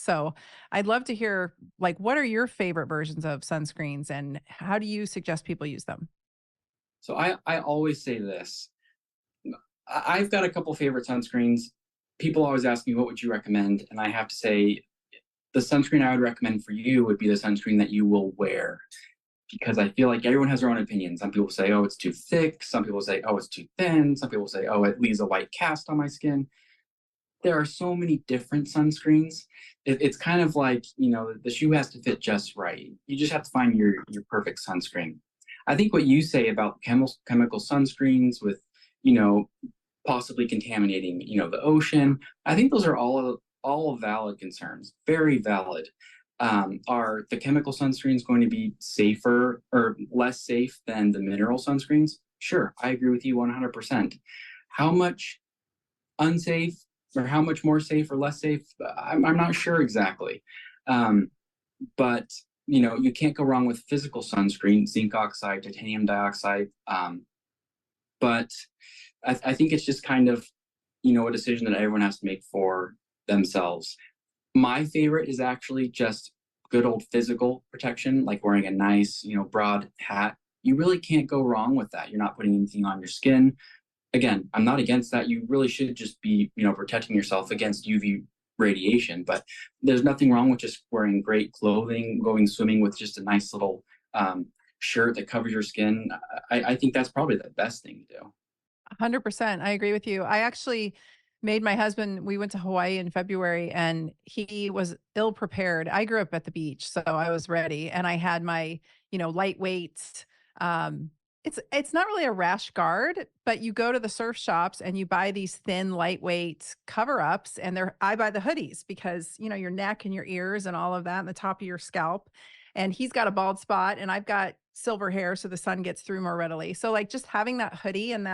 So I'd love to hear, like, what are your favorite versions of sunscreens and how do you suggest people use them? So I always say this. I've got a couple favorite sunscreens. People always ask me, what would you recommend? And I have to say, the sunscreen I would recommend for you would be the sunscreen that you will wear, because I feel like everyone has their own opinion. Some people say, oh, it's too thick. Some people say, oh, it's too thin. Some people say, oh, it leaves a white cast on my skin. There are so many different sunscreens. It's kind of like, the shoe has to fit just right. You just have to find your perfect sunscreen. I think what you say about chemical sunscreens with, you know, possibly contaminating, the ocean, I think those are all valid concerns, very valid. Are the chemical sunscreens going to be safer or less safe than the mineral sunscreens? Sure, I agree with you 100%. How much unsafe or how much more safe or less safe, I'm not sure exactly. Um, but you can't go wrong with physical sunscreen, zinc oxide, titanium dioxide. But I think it's just kind of a decision that everyone has to make for themselves. My favorite is actually just good old physical protection, like wearing a nice, broad hat. You really can't go wrong with that. You're not putting anything on your skin. Again, I'm not against that. You really should just be, protecting yourself against UV radiation. But there's nothing wrong with just wearing great clothing, going swimming with just a nice little shirt that covers your skin. I think that's probably the best thing to do. 100%. I agree with you. I actually made my husband, we went to Hawaii in February and he was ill prepared. I grew up at the beach, so I was ready and I had my, lightweight it's not really a rash guard, but you go to the surf shops and you buy these thin lightweight cover-ups and I buy the hoodies because, your neck and your ears and all of that and the top of your scalp. And he's got a bald spot and I've got silver hair so the sun gets through more readily. So like just having that hoodie and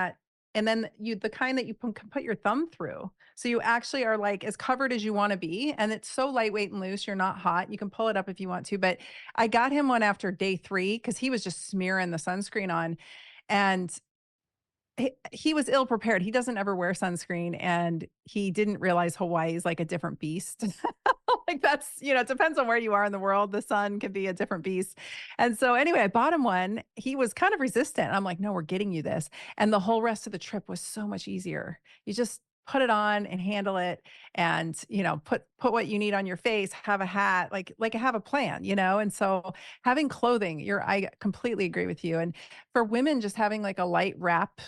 then the kind that you can put your thumb through. So you actually are like as covered as you want to be. And it's so lightweight and loose. You're not hot. You can pull it up if you want to. But I got him one after day 3 because he was just smearing the sunscreen on. And he was ill prepared. He doesn't ever wear sunscreen and he didn't realize Hawaii is like a different beast. Like that's, it depends on where you are in the world. The sun can be a different beast. And so anyway, I bought him one. He was kind of resistant. I'm like, no, we're getting you this. And the whole rest of the trip was so much easier. You just put it on and handle it and put what you need on your face, have a hat, like have a plan, and so having clothing, I completely agree with you. And for women, just having like a light wrap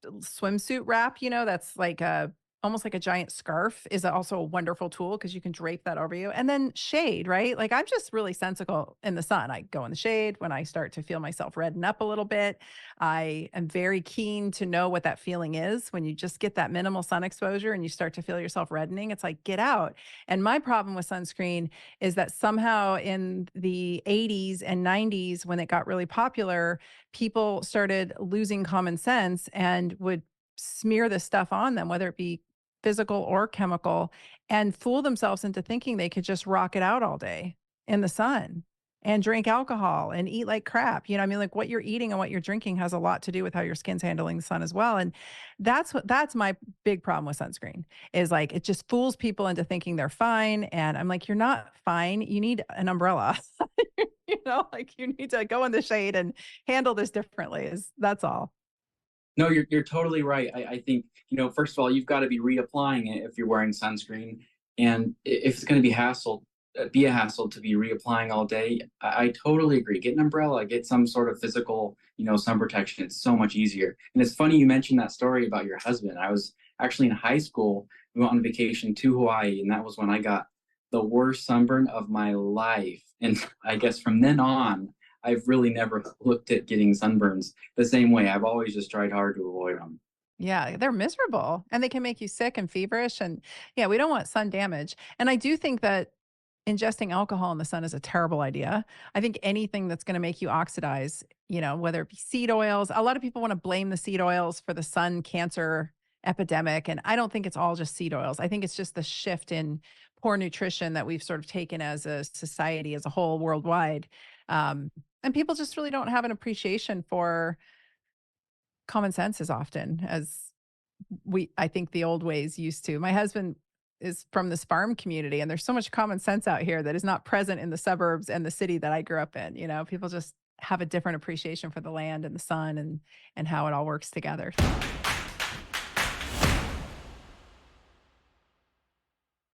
swimsuit wrap, that's like a almost like a giant scarf is also a wonderful tool because you can drape that over you. And then shade, right? Like I'm just really sensible in the sun. I go in the shade when I start to feel myself redden up a little bit. I am very keen to know what that feeling is when you just get that minimal sun exposure and you start to feel yourself reddening. It's like, get out. And my problem with sunscreen is that somehow in the 80s and 90s, when it got really popular, people started losing common sense and would smear this stuff on them, whether it be physical or chemical, and fool themselves into thinking they could just rock it out all day in the sun and drink alcohol and eat like crap. I mean, like what you're eating and what you're drinking has a lot to do with how your skin's handling the sun as well. And that's my big problem with sunscreen is like it just fools people into thinking they're fine. And I'm like, you're not fine. You need an umbrella. Like you need to go in the shade and handle this differently. Is that's all. No, you're totally right. I think, first of all, you've got to be reapplying it if you're wearing sunscreen. And if it's going to be a hassle to be reapplying all day, I totally agree. Get an umbrella, get some sort of physical, sun protection. It's so much easier. And it's funny you mentioned that story about your husband. I was actually in high school. We went on vacation to Hawaii, and that was when I got the worst sunburn of my life. And I guess from then on, I've really never looked at getting sunburns the same way. I've always just tried hard to avoid them. Yeah, they're miserable and they can make you sick and feverish. And yeah, we don't want sun damage. And I do think that ingesting alcohol in the sun is a terrible idea. I think anything that's going to make you oxidize, whether it be seed oils, a lot of people want to blame the seed oils for the sun cancer epidemic. And I don't think it's all just seed oils. I think it's just the shift in poor nutrition that we've sort of taken as a society as a whole worldwide. And people just really don't have an appreciation for common sense as often as I think the old ways used to. My husband is from this farm community, and there's so much common sense out here that is not present in the suburbs and the city that I grew up in. People just have a different appreciation for the land and the sun and how it all works together.